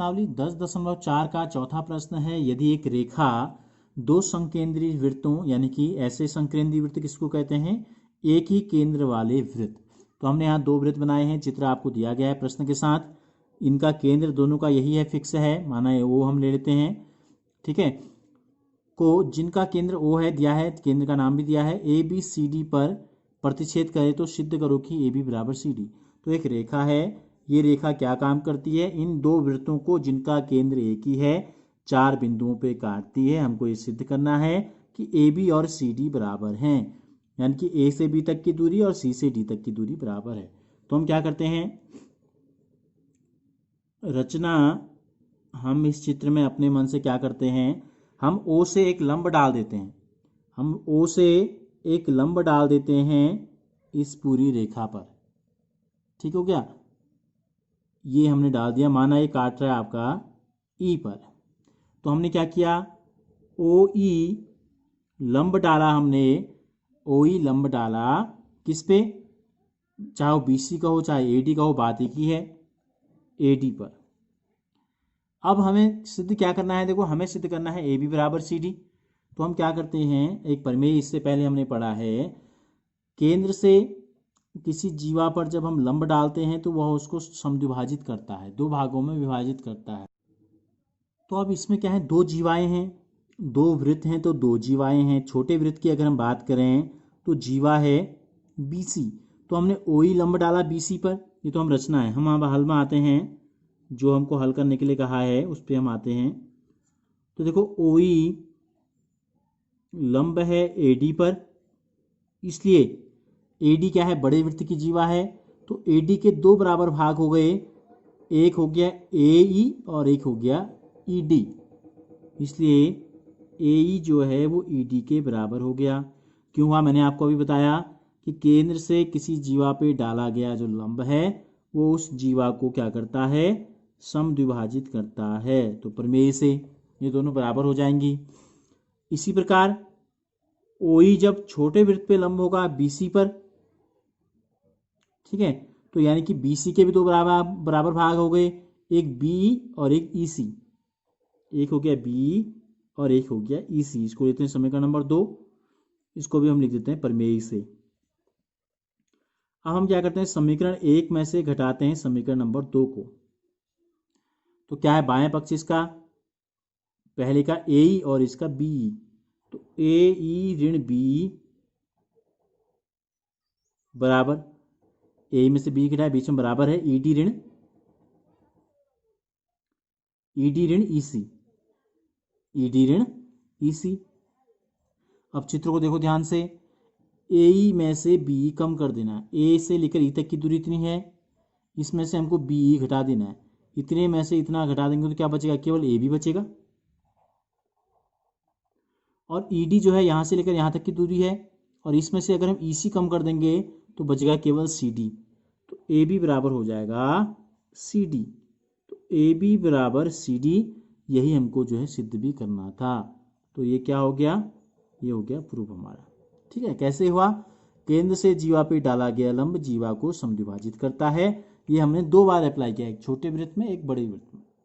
प्रश्नावली 10.4 का चौथा प्रश्न है, यदि एक रेखा दो संकेंद्रीय वृत्तों यानी कि ऐसे संकेंद्रीय वृत्त किसको कहते हैं, एक ही केंद्र वाले वृत्त। तो हमने यहाँ दो वृत्त बनाए हैं, चित्र आपको दिया गया है प्रश्न के साथ। इनका केंद्र दोनों का यही है, फिक्स है, माना है वो हम ले लेते हैं, ठीक है। को जिनका केंद्र ओ है दिया है, केंद्र का नाम भी दिया है, ए बी सी डी पर प्रतिच्छेद करे तो सिद्ध करो कि ए बी बराबर सी डी। तो एक रेखा है, ये रेखा क्या काम करती है, इन दो वृत्तों को जिनका केंद्र एक ही है चार बिंदुओं पे काटती है। हमको ये सिद्ध करना है कि ए बी और सी डी बराबर हैं, यानी कि ए से बी तक की दूरी और सी से डी तक की दूरी बराबर है। तो हम क्या करते हैं, रचना हम इस चित्र में अपने मन से क्या करते हैं, हम ओ से एक लंब डाल देते हैं, हम ओ से एक लंब डाल देते हैं इस पूरी रेखा पर, ठीक हो गया। ये हमने डाल दिया, माना ये काट रहा है आपका ई पर। तो हमने क्या किया, ओ ई लंब डाला हमने, ओ ई लंब डाला किस पे, चाहे वो बी सी का हो चाहे ए डी का हो, बात एक ही है, ए डी पर। अब हमें सिद्ध क्या करना है, देखो हमें सिद्ध करना है ए बी बराबर सी डी। तो हम क्या करते हैं, एक प्रमेय इससे पहले हमने पढ़ा है, केंद्र से किसी जीवा पर जब हम लंब डालते हैं तो वह उसको समद्विभाजित करता है, दो भागों में विभाजित करता है। तो अब इसमें क्या है, दो जीवाएं हैं, दो वृत्त हैं तो दो जीवाएं हैं। छोटे वृत्त की अगर हम बात करें तो जीवा है बी सी, तो हमने ओ ई लंब डाला बी सी पर। ये तो हम रचना है, हम अब हल में आते हैं, जो हमको हल करने के लिए कहा है उस पर हम आते हैं। तो देखो ओ ई लंब है ए डी पर, इसलिए ए डी क्या है, बड़े वृत्त की जीवा है, तो ए डी के दो बराबर भाग हो गए, एक हो गया ए ई और एक हो गया ई डी, इसलिए ए ई जो है वो ई डी के बराबर हो गया। क्यों हुआ, मैंने आपको अभी बताया कि केंद्र से किसी जीवा पे डाला गया जो लंब है वो उस जीवा को क्या करता है, समद्विभाजित करता है। तो प्रमेय से ये दोनों बराबर हो जाएंगी। इसी प्रकार ओ ई जब छोटे वृत्त पे लंब होगा बी सी पर, ठीक है, तो यानी कि बी सी के भी दो बराबर भाग हो गए, एक बी और एक ई सी, एक हो गया बी और एक हो गया ई सी। इसको लेते हैं समीकरण नंबर 2, इसको भी हम लिख देते हैं प्रमेय से। अब हम क्या करते हैं, समीकरण 1 में से घटाते हैं समीकरण नंबर 2 को। तो क्या है, बाएं पक्ष इसका पहले का ए ई और इसका बी ई, तो ए ई ऋण बी बराबर ए में से बी घटाए बीच में बराबर है ई डी ऋण ई सी, ई डी ऋण ई सी। अब चित्र को देखो ध्यान से, ए ई में से बी कम कर देना है, ए से लेकर ई तक की दूरी इतनी है, इसमें से हमको बी घटा देना है, इतने में से इतना घटा देंगे तो क्या बचेगा, केवल ए बी बचेगा। और ई डी जो है यहाँ से लेकर यहाँ तक की दूरी है, और इसमें से अगर हम ई सी कम कर देंगे तो बचेगा केवल सी डी। तो ए बी बराबर हो जाएगा सी डी। तो ए बी बराबर सी डी, यही हमको जो है सिद्ध भी करना था। तो ये क्या हो गया, ये हो गया प्रूफ हमारा। ठीक है, कैसे हुआ, केंद्र से जीवा पे डाला गया लंब जीवा को समद्विभाजित करता है। ये हमने 2 बार अप्लाई किया, एक छोटे वृत्त में एक बड़े वृत्त में।